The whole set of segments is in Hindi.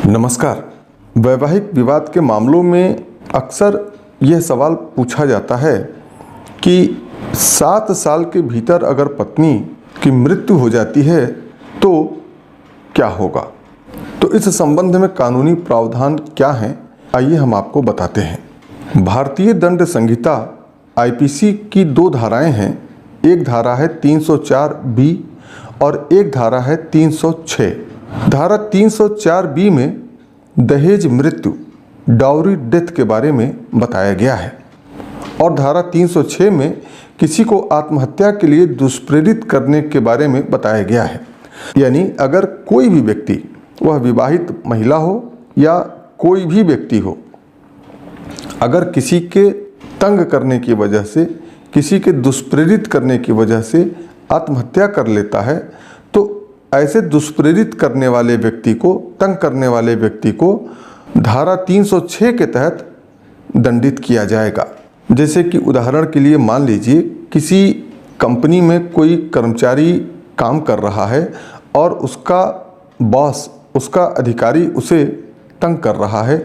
नमस्कार। वैवाहिक विवाद के मामलों में अक्सर यह सवाल पूछा जाता है कि 7 साल के भीतर अगर पत्नी की मृत्यु हो जाती है तो क्या होगा। तो इस संबंध में कानूनी प्रावधान क्या हैं, आइए हम आपको बताते हैं। भारतीय दंड संहिता आईपीसी की 2 धाराएं हैं। एक धारा है 304B और एक धारा है 306। धारा 304B में दहेज मृत्यु डाउरी डेथ के बारे में बताया गया है और धारा 306 में किसी को आत्महत्या के लिए दुष्प्रेरित करने के बारे में बताया गया है। यानी अगर कोई भी व्यक्ति, वह विवाहित महिला हो या कोई भी व्यक्ति हो, अगर किसी के तंग करने की वजह से, किसी के दुष्प्रेरित करने की वजह से आत्महत्या कर लेता है तो ऐसे दुष्प्रेरित करने वाले व्यक्ति को, तंग करने वाले व्यक्ति को धारा 306 के तहत दंडित किया जाएगा। जैसे कि उदाहरण के लिए मान लीजिए किसी कंपनी में कोई कर्मचारी काम कर रहा है और उसका बॉस, उसका अधिकारी उसे तंग कर रहा है,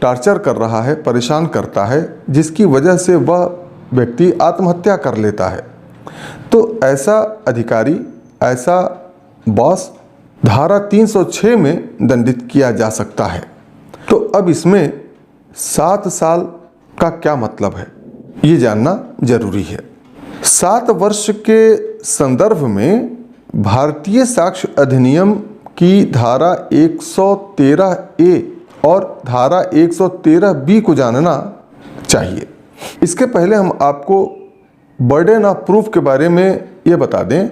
टॉर्चर कर रहा है, परेशान करता है, जिसकी वजह से वह व्यक्ति आत्महत्या कर लेता है। तो ऐसा अधिकारी, ऐसा बॉस धारा 306 में दंडित किया जा सकता है। तो अब इसमें 7 साल का क्या मतलब है, ये जानना जरूरी है। 7 वर्ष के संदर्भ में भारतीय साक्ष्य अधिनियम की धारा 113A और धारा 113B को जानना चाहिए। इसके पहले हम आपको बर्डन ऑफ प्रूफ के बारे में ये बता दें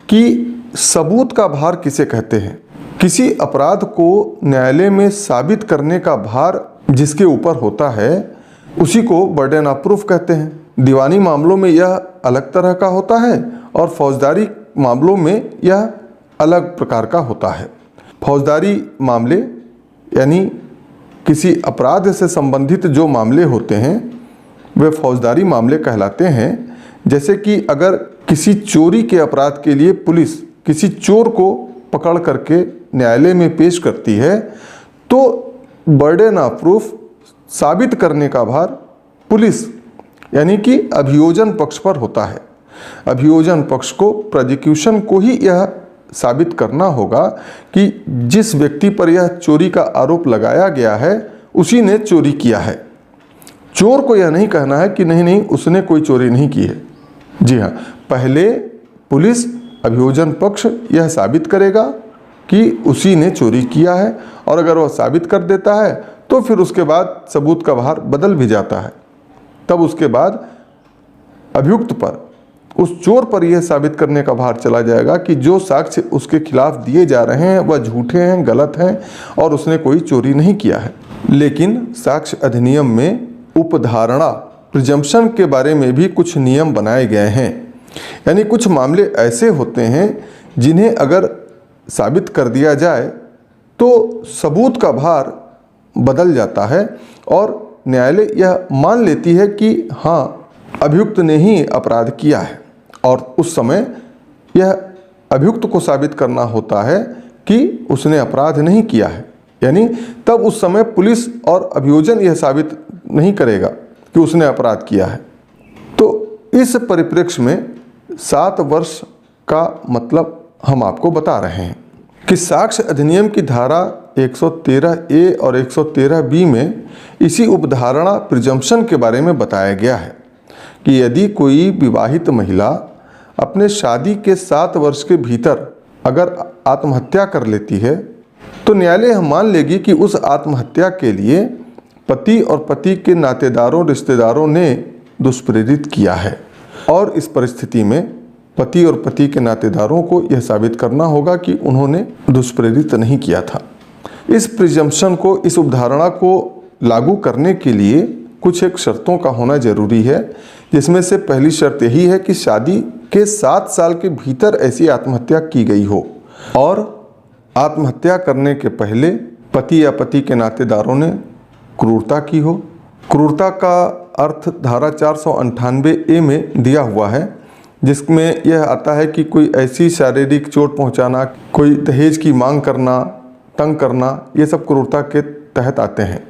कि सबूत का भार किसे कहते हैं। किसी अपराध को न्यायालय में साबित करने का भार जिसके ऊपर होता है उसी को बर्डन ऑफ प्रूफ कहते हैं। दीवानी मामलों में यह अलग तरह का होता है और फौजदारी मामलों में यह अलग प्रकार का होता है। फौजदारी मामले यानी किसी अपराध से संबंधित जो मामले होते हैं वे फौजदारी मामले कहलाते हैं। जैसे कि अगर किसी चोरी के अपराध के लिए पुलिस किसी चोर को पकड़ करके न्यायालय में पेश करती है तो बर्डन ऑफ प्रूफ साबित करने का भार पुलिस यानी कि अभियोजन पक्ष पर होता है। अभियोजन पक्ष को, प्रोसिक्यूशन को ही यह साबित करना होगा कि जिस व्यक्ति पर यह चोरी का आरोप लगाया गया है उसी ने चोरी किया है। चोर को यह नहीं कहना है कि नहीं उसने कोई चोरी नहीं की है। जी हाँ, पहले पुलिस, अभियोजन पक्ष यह साबित करेगा कि उसी ने चोरी किया है और अगर वह साबित कर देता है तो फिर उसके बाद सबूत का भार बदल भी जाता है। तब उसके बाद अभियुक्त पर, उस चोर पर यह साबित करने का भार चला जाएगा कि जो साक्ष्य उसके खिलाफ दिए जा रहे हैं वह झूठे हैं, गलत हैं और उसने कोई चोरी नहीं किया है। लेकिन साक्ष्य अधिनियम में उपधारणा, प्रिजम्पशन के बारे में भी कुछ नियम बनाए गए हैं। यानी कुछ मामले ऐसे होते हैं जिन्हें अगर साबित कर दिया जाए तो सबूत का भार बदल जाता है और न्यायालय यह मान लेती है कि हाँ, अभियुक्त ने ही अपराध किया है और उस समय यह अभियुक्त को साबित करना होता है कि उसने अपराध नहीं किया है। यानी तब उस समय पुलिस और अभियोजन यह साबित नहीं करेगा कि उसने अपराध किया है। तो इस परिप्रेक्ष्य में 7 वर्ष का मतलब हम आपको बता रहे हैं कि साक्ष्य अधिनियम की धारा 113A और 113B में इसी उपधारणा प्रिजम्पशन के बारे में बताया गया है कि यदि कोई विवाहित महिला अपने शादी के 7 वर्ष के भीतर अगर आत्महत्या कर लेती है तो न्यायालय मान लेगी कि उस आत्महत्या के लिए पति और पति के नातेदारों, रिश्तेदारों ने दुष्प्रेरित किया है और इस परिस्थिति में पति और पति के नातेदारों को यह साबित करना होगा कि उन्होंने दुष्प्रेरित नहीं किया था। इस प्रिजम्पशन को, इस उपधारणा को लागू करने के लिए कुछ एक शर्तों का होना जरूरी है, जिसमें से पहली शर्त यही है कि शादी के 7 साल के भीतर ऐसी आत्महत्या की गई हो और आत्महत्या करने के पहले पति या पति के नातेदारों ने क्रूरता की हो। क्रूरता का अर्थ धारा 498A में दिया हुआ है, जिसमें यह आता है कि कोई ऐसी शारीरिक चोट पहुंचाना, कोई दहेज की मांग करना, तंग करना, ये सब क्रूरता के तहत आते हैं।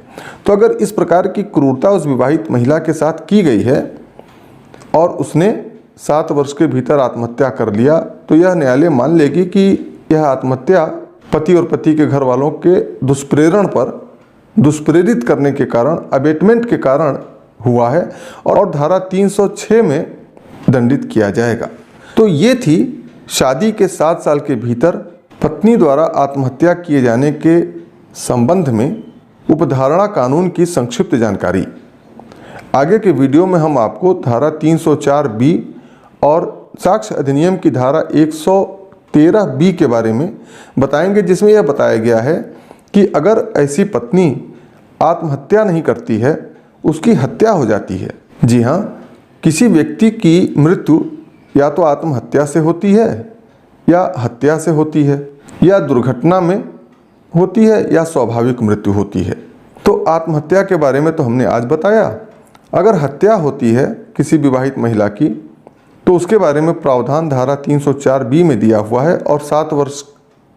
तो अगर इस प्रकार की क्रूरता उस विवाहित महिला के साथ की गई है और उसने 7 वर्ष के भीतर आत्महत्या कर लिया, तो यह न्यायालय मान लेगी कि यह आत्महत्या पति और पति के घर वालों के दुष्प्रेरण पर, दुष्प्रेरित करने के कारण, अबेटमेंट के कारण हुआ है और धारा 306 में दंडित किया जाएगा। तो ये थी शादी के 7 साल के भीतर पत्नी द्वारा आत्महत्या किए जाने के संबंध में उपधारणा कानून की संक्षिप्त जानकारी। आगे के वीडियो में हम आपको धारा 304B और साक्ष्य अधिनियम की धारा 113B के बारे में बताएंगे, जिसमें यह बताया गया है कि अगर ऐसी पत्नी आत्महत्या नहीं करती है, उसकी हत्या हो जाती है। जी हाँ, किसी व्यक्ति की मृत्यु या तो आत्महत्या से होती है या हत्या से होती है या दुर्घटना में होती है या स्वाभाविक मृत्यु होती है। तो आत्महत्या के बारे में तो हमने आज बताया। अगर हत्या होती है किसी विवाहित महिला की, तो उसके बारे में प्रावधान धारा 304B में दिया हुआ है और 7 वर्ष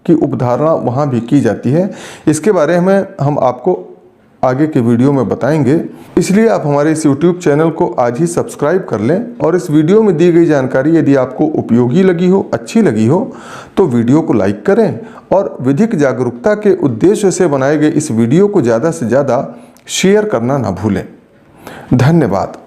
की उपधारणा वहाँ भी की जाती है। इसके बारे में हम आपको आगे के वीडियो में बताएंगे, इसलिए आप हमारे इस YouTube चैनल को आज ही सब्सक्राइब कर लें और इस वीडियो में दी गई जानकारी यदि आपको उपयोगी लगी हो, अच्छी लगी हो, तो वीडियो को लाइक करें और विधिक जागरूकता के उद्देश्य से बनाए गए इस वीडियो को ज़्यादा से ज़्यादा शेयर करना ना भूलें। धन्यवाद।